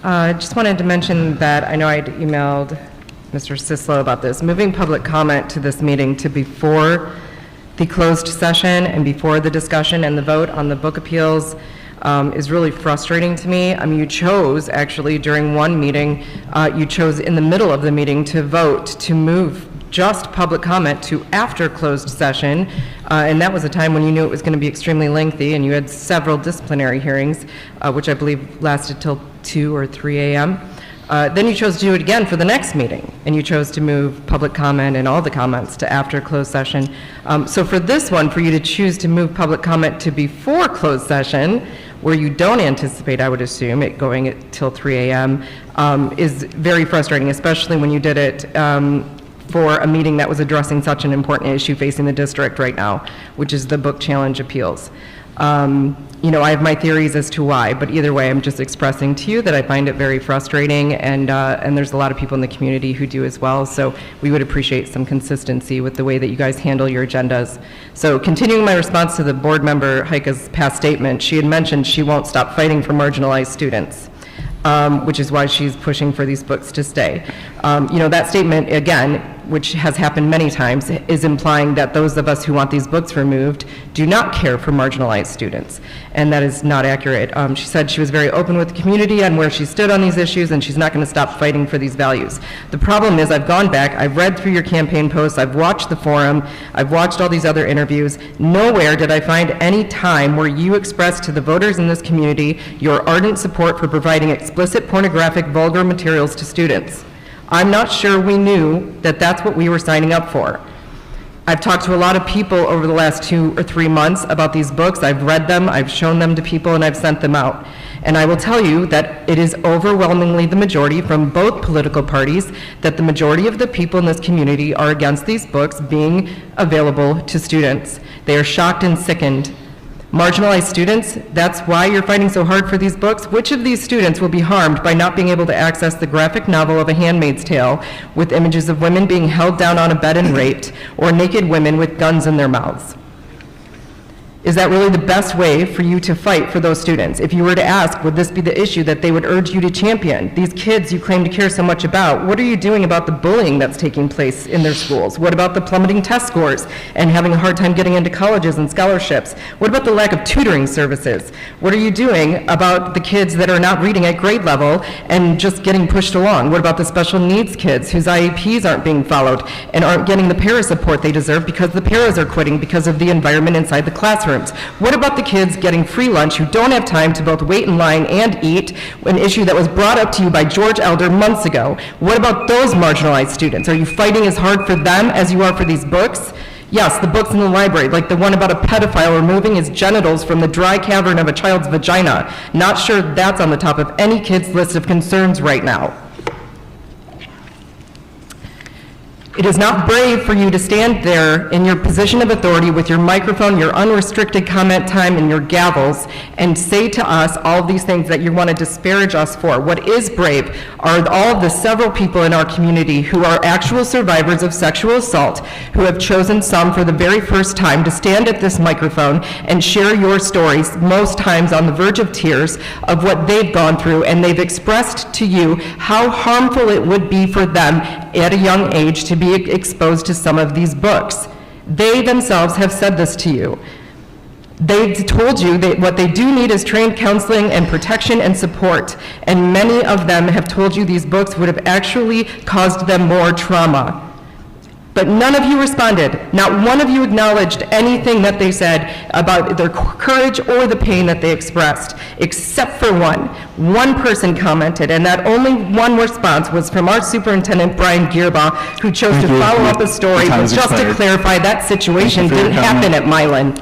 I just wanted to mention that I know I'd emailed Mr. Sislo about this. Moving public comment to this meeting to before the closed session and before the discussion and the vote on the book appeals is really frustrating to me. I mean, you chose, actually, during one meeting, you chose in the middle of the meeting to vote to move just public comment to after closed session, and that was a time when you knew it was going to be extremely lengthy, and you had several disciplinary hearings, which I believe lasted till 2 or 3 a.m. Then you chose to do it again for the next meeting, and you chose to move public comment and all the comments to after closed session. So for this one, for you to choose to move public comment to before closed session, where you don't anticipate, I would assume, it going till 3 a.m., is very frustrating, especially when you did it for a meeting that was addressing such an important issue facing the district right now, which is the book challenge appeals. You know, I have my theories as to why, but either way, I'm just expressing to you that I find it very frustrating, and there's a lot of people in the community who do as well, so we would appreciate some consistency with the way that you guys handle your agendas. So continuing my response to the board member Heike's past statement, she had mentioned she won't stop fighting for marginalized students. Which is why she's pushing for these books to stay. You know, that statement, again, which has happened many times, is implying that those of us who want these books removed do not care for marginalized students, and that is not accurate. She said she was very open with the community on where she stood on these issues, and she's not going to stop fighting for these values. The problem is, I've gone back, I've read through your campaign posts, I've watched the forum, I've watched all these other interviews. Nowhere did I find any time where you expressed to the voters in this community your ardent support for providing explicit, pornographic, vulgar materials to students. I'm not sure we knew that that's what we were signing up for. I've talked to a lot of people over the last 2 or 3 months about these books. I've read them, I've shown them to people, and I've sent them out. And I will tell you that it is overwhelmingly the majority from both political parties that the majority of the people in this community are against these books being available to students. They are shocked and sickened. Marginalized students, that's why you're fighting so hard for these books. Which of these students will be harmed by not being able to access the graphic novel of A Handmaid's Tale with images of women being held down on a bed and raped, or naked women with guns in their mouths? Is that really the best way for you to fight for those students? If you were to ask, would this be the issue that they would urge you to champion? These kids you claim to care so much about, what are you doing about the bullying that's taking place in their schools? What about the plummeting test scores and having a hard time getting into colleges and scholarships? What about the lack of tutoring services? What are you doing about the kids that are not reading at grade level and just getting pushed along? What about the special needs kids whose IEPs aren't being followed and aren't getting the para support they deserve because the paras are quitting because of the environment inside the classroom? What about the kids getting free lunch who don't have time to both wait in line and eat, an issue that was brought up to you by George Elder months ago? What about those marginalized students? Are you fighting as hard for them as you are for these books? Yes, the books in the library, like the one about a pedophile removing his genitals from the dry cavern of a child's vagina. Not sure that's on the top of any kid's list of concerns right now. It is not brave for you to stand there in your position of authority with your microphone, your unrestricted comment time, and your gavels, and say to us all of these things that you want to disparage us for. What is brave are all of the several people in our community who are actual survivors of sexual assault, who have chosen some for the very first time to stand at this microphone and share your stories, most times on the verge of tears, of what they've gone through, and they've expressed to you how harmful it would be for them at a young age to be exposed to some of these books. They themselves have said this to you. They've told you that what they do need is trained counseling and protection and support, and many of them have told you these books would have actually caused them more trauma. But none of you responded. Not one of you acknowledged anything that they said about their courage or the pain that they expressed, except for one. One person commented, and that only one response was from our superintendent, Brian Gearbaugh, who chose to follow up a story, but just to clarify, that situation didn't happen at Milan.